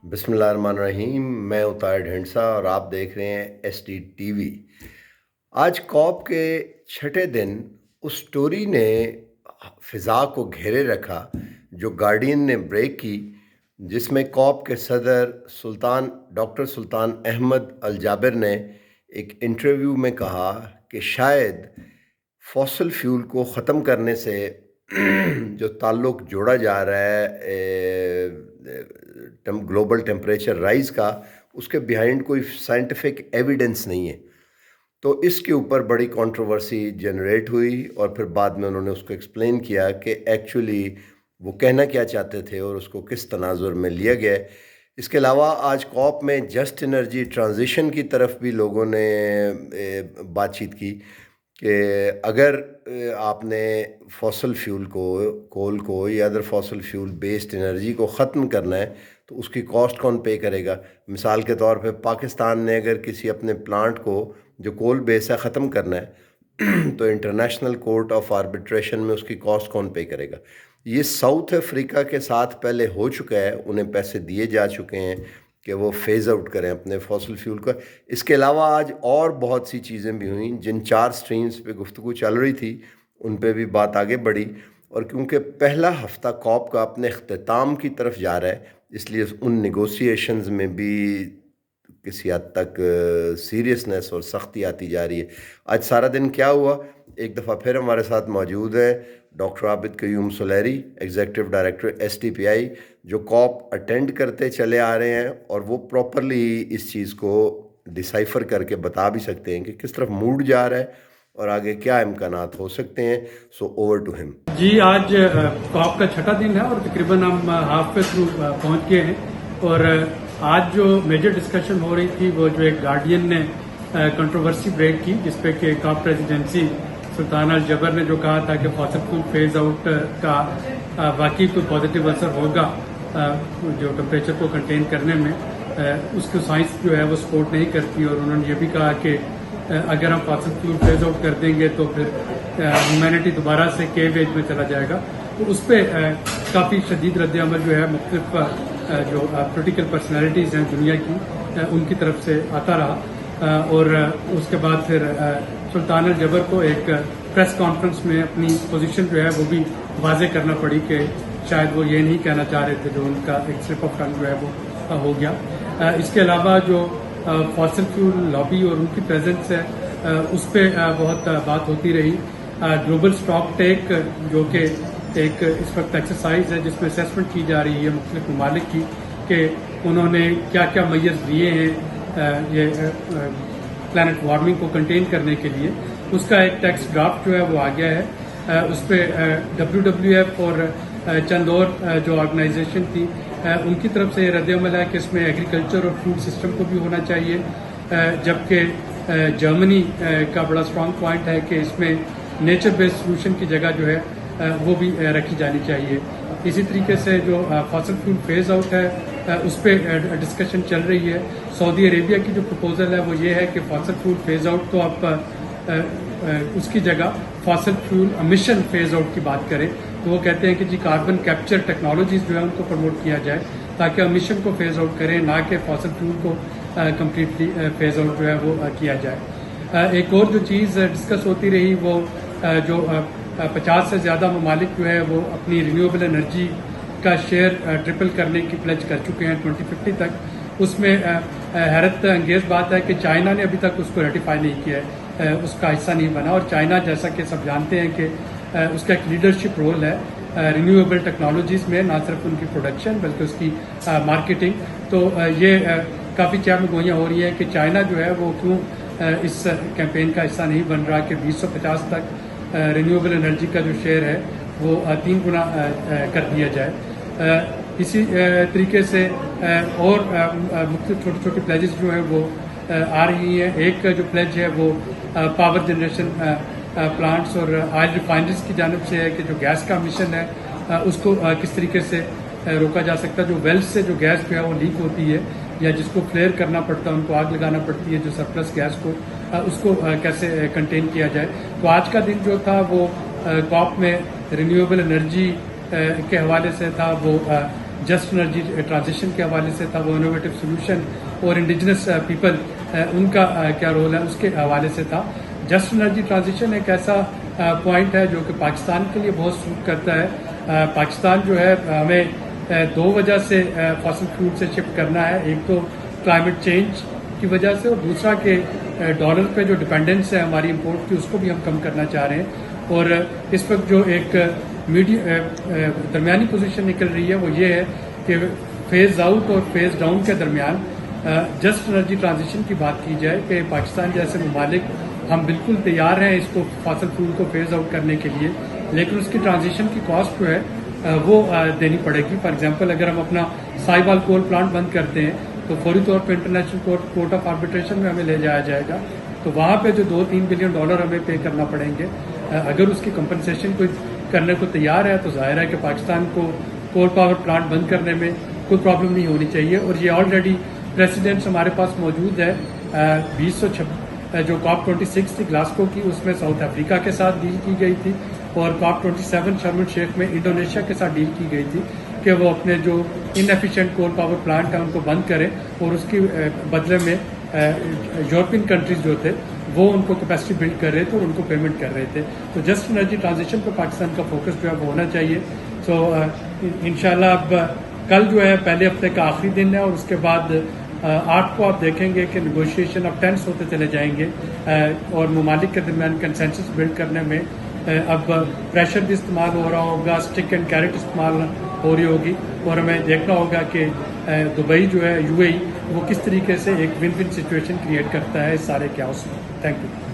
बिस्मिल्लाहिर्रहमानिर्रहीम। मैं उतार ढेंडसा और आप देख रहे हैं SDTV। आज कॉप के छठे दिन उस स्टोरी ने फिज़ा को घेरे रखा जो गार्डियन ने ब्रेक की, जिसमें कॉप के सदर डॉक्टर सुल्तान अहमद अल जाबिर ने एक इंटरव्यू में कहा कि शायद फॉसिल फ्यूल को ख़त्म करने से जो ताल्लुक़ जोड़ा जा रहा है ग्लोबल टेम्परेचर राइज़ का, उसके बिहाइंड कोई साइंटिफिक एविडेंस नहीं है। तो इसके ऊपर बड़ी कंट्रोवर्सी जनरेट हुई और फिर बाद में उन्होंने उसको एक्सप्लेन किया कि एक्चुअली वो कहना क्या चाहते थे और उसको किस तनाजुर में लिया गया। इसके अलावा आज कॉप में जस्ट एनर्जी ट्रांजिशन की तरफ भी लोगों ने बातचीत की कि अगर आपने फॉसिल फ्यूल को, कोल को या other fossil fuel based energy को ख़त्म करना है तो उसकी कॉस्ट कौन पे करेगा। मिसाल के तौर पे पाकिस्तान ने अगर किसी अपने प्लांट को जो कोल बेस है ख़त्म करना है तो इंटरनेशनल कोर्ट ऑफ आर्बिट्रेशन में उसकी कॉस्ट कौन पे करेगा। ये साउथ अफ्रीका के साथ पहले हो चुका है, उन्हें पैसे दिए जा चुके हैं कि वो फेज़ आउट करें अपने फॉसिल फ्यूल का। इसके अलावा आज और बहुत सी चीज़ें भी हुई जिन 4 स्ट्रीम्स पे गुफ्तगू चल रही थी, उन पे भी बात आगे बढ़ी। और क्योंकि पहला हफ़्ता कॉप का अपने अख्ताम की तरफ जा रहा है, इसलिए उन नेगोशिएशंस में भी किसी हद तक सीरियसनेस और सख्ती आती जा रही है। आज सारा दिन क्या हुआ, एक दफ़ा फिर हमारे साथ मौजूद है doctor Abid Qayyum Suleri, executive director STPI, जो कॉप अटेंड करते चले आ रहे हैं और वो प्रॉपरली इस चीज़ को डिसाइफर करके बता भी सकते हैं कि किस तरफ मूड जा रहा है और आगे क्या इम्कानात हो सकते हैं। So over to him. जी, आज कॉप का छठा दिन है और तकरीबन हम हाफ वे थ्रू पहुंच गए हैं। और आज जो मेजर डिस्कशन हो रही थी वो जो एक गार्डियन ने कंट्रोवर्सी ब्रेक की, जिसपे कि कॉप प्रेसिडेंसी सुल्तान अल जबर ने जो कहा था कि फॉसिल फ्यूल फेज आउट का वाकई कोई पॉजिटिव असर होगा जो टेम्परेचर को कंटेन करने में, उसको साइंस जो है वो सपोर्ट नहीं करती। और उन्होंने ये भी कहा कि अगर हम फॉसिल फ्यूल फेज आउट कर देंगे तो फिर ह्यूमैनिटी दोबारा से केव एज में चला जाएगा। तो उस पर काफ़ी शदीद रद्द अमल जो है मुख्तलिफ जो पोलिटिकल पर्सनैलिटीज़ हैं दुनिया की, उनकी तरफ से आता रहा। और उसके बाद फिर सुल्तान अल जबर को एक प्रेस कॉन्फ्रेंस में अपनी पोजीशन जो है वो भी वाजे करना पड़ी कि शायद वो ये नहीं कहना चाह रहे थे, जो उनका एक स्लिप ऑफ टंग जो है वो हो गया। इसके अलावा जो फॉसिल फ्यूल लॉबी और उनकी प्रेजेंस है, उस पर बहुत बात होती रही। ग्लोबल स्टॉक टेक जो कि एक इस वक्त एक्सरसाइज है जिसमें असेसमेंट की जा रही है मुख्तलिफ ममालिक की कि उन्होंने क्या क्या मेजर्स लिए हैं ये प्लैनेट वार्मिंग को कंटेन करने के लिए। उसका एक टेक्स्ट ड्राफ्ट जो है वो आ गया है। उस पर WWF और चंद और जो ऑर्गेनाइजेशन थी उनकी तरफ से रद्द-ए-अमल है कि इसमें एग्रीकल्चर और फूड सिस्टम को भी होना चाहिए, जबकि जर्मनी का बड़ा स्ट्रांग पॉइंट है कि इसमें नेचर बेस्ड सोल्यूशन की जगह जो है वो भी रखी जानी चाहिए। इसी तरीके से जो फॉसिल फ्यूल फेज आउट है उस पर डिस्कशन चल रही है। सऊदी अरेबिया की जो प्रपोजल है वो ये है कि फॉसिल फ्यूल फेज आउट तो आप उसकी जगह fossil fuel emission phase out की बात करें, तो वो कहते हैं कि जी कार्बन कैप्चर टेक्नोलॉजीज जो है उनको प्रमोट किया जाए ताकि एमिशन को फेज आउट करें, ना कि फॉसिल फ्यूल को कम्प्लीटली फेज आउट जो है वो किया जाए। एक और जो चीज़ डिस्कस होती रही वो जो 50 से ज़्यादा ममालिक जो है वो अपनी रिन्यूएबल एनर्जी का शेयर ट्रिपल करने की प्लेज कर चुके हैं 2050 तक। उसमें हैरत अंगेज बात है कि चाइना ने अभी तक उसको रेटिफाई नहीं किया है, उसका हिस्सा नहीं बना। और चाइना, जैसा कि सब जानते हैं कि उसका एक लीडरशिप रोल है रिन्यूएबल टेक्नोलॉजीज़ में, ना सिर्फ उनकी प्रोडक्शन बल्कि उसकी मार्केटिंग। तो ये काफ़ी चहमगोइयाँ हो रही हैं कि चाइना जो है वो क्यों इस कैंपेन का हिस्सा नहीं बन रहा कि 2050 तक रिन्यूएबल एनर्जी का जो शेयर है वो 3 गुना कर दिया जाए। इसी तरीके से और मुख्तलिफ छोटी छोटी प्लेजेस जो है वो आ रही हैं। एक जो प्लेज है वो पावर जनरेशन प्लांट्स और ऑयल रिफाइनरीज की जानिब से है कि जो गैस का मिशन है उसको किस तरीके से रोका जा सकता है। जो वेल्स से जो गैस जो है वो लीक होती है یا جس کو فلیئر کرنا پڑتا ہے ان کو آگ لگانا پڑتی ہے جو سرپلس گیس کو اس کو کیسے کنٹین کیا جائے. تو آج کا دن جو تھا وہ کاپ میں رینیویبل انرجی کے حوالے سے تھا, وہ جسٹ انرجی ٹرانزیشن کے حوالے سے تھا, وہ انوویٹو سولوشن اور انڈیجنس پیپل ان کا کیا رول ہے اس کے حوالے سے تھا. جسٹ انرجی ٹرانزیشن ایک ایسا پوائنٹ ہے جو کہ پاکستان کے لیے بہت سوٹ کرتا ہے. پاکستان جو ہے ہمیں دو وجہ سے فاسل فیول سے شفٹ کرنا ہے, ایک تو کلائمیٹ چینج کی وجہ سے اور دوسرا کہ ڈالر پہ جو ڈپینڈنس ہے ہماری امپورٹ کی اس کو بھی ہم کم کرنا چاہ رہے ہیں. اور اس وقت جو ایک درمیانی پوزیشن نکل رہی ہے وہ یہ ہے کہ فیز آؤٹ اور فیز ڈاؤن کے درمیان جسٹ انرجی ٹرانزیشن کی بات کی جائے کہ پاکستان جیسے ممالک ہم بالکل تیار ہیں اس کو فاسل فیول کو فیز آؤٹ کرنے کے لیے, لیکن اس کی ٹرانزیشن کی کاسٹ جو ہے وہ دینی پڑے گی. فار ایگزامپل اگر ہم اپنا سائبال کول پلانٹ بند کرتے ہیں تو فوری طور پہ انٹرنیشنل کورٹ آف آربیٹریشن میں ہمیں لے جایا جائے گا, تو وہاں پہ جو $2-3 بلین ہمیں پے کرنا پڑیں گے. اگر اس کی کمپنسیشن کوئی کرنے کو تیار ہے تو ظاہر ہے کہ پاکستان کو کول پاور پلانٹ بند کرنے میں کوئی پرابلم نہیں ہونی چاہیے. اور یہ آلریڈی پریسیڈنٹس ہمارے پاس موجود ہے. 2026 جو کاپ 26 تھی گلاسکو کی, اس میں ساؤتھ افریقہ کے ساتھ ڈیل کی گئی تھی, اور کاپ 27 شرم الشیخ میں انڈونیشیا کے ساتھ ڈیل کی گئی تھی کہ وہ اپنے جو ان ایفیشینٹ کول پاور پلانٹ ہیں ان کو بند کریں, اور اس کی بدلے میں یورپین کنٹریز جو تھے وہ ان کو کیپیسٹی بلڈ کر رہے تھے اور ان کو پیمنٹ کر رہے تھے. تو جسٹ انرجی ٹرانزیشن پہ پاکستان کا فوکس جو ہے وہ ہونا چاہیے. سو انشاءاللہ اب کل جو ہے پہلے ہفتے کا آخری دن ہے, اور اس کے بعد 8 کو آپ دیکھیں گے کہ نیگوشیشن اب ٹینس ہوتے چلے جائیں گے, اور ممالک کے درمیان کنسنسس بلڈ کرنے میں اب پریشر بھی استعمال ہو رہا ہوگا, اسٹک اینڈ کیرٹ استعمال ہو رہی ہوگی, اور ہمیں دیکھنا ہوگا کہ دبئی جو ہے UAE وہ کس طریقے سے ایک ون ون سچویشن کریٹ کرتا ہے اس سارے کیاؤس میں. Thank you.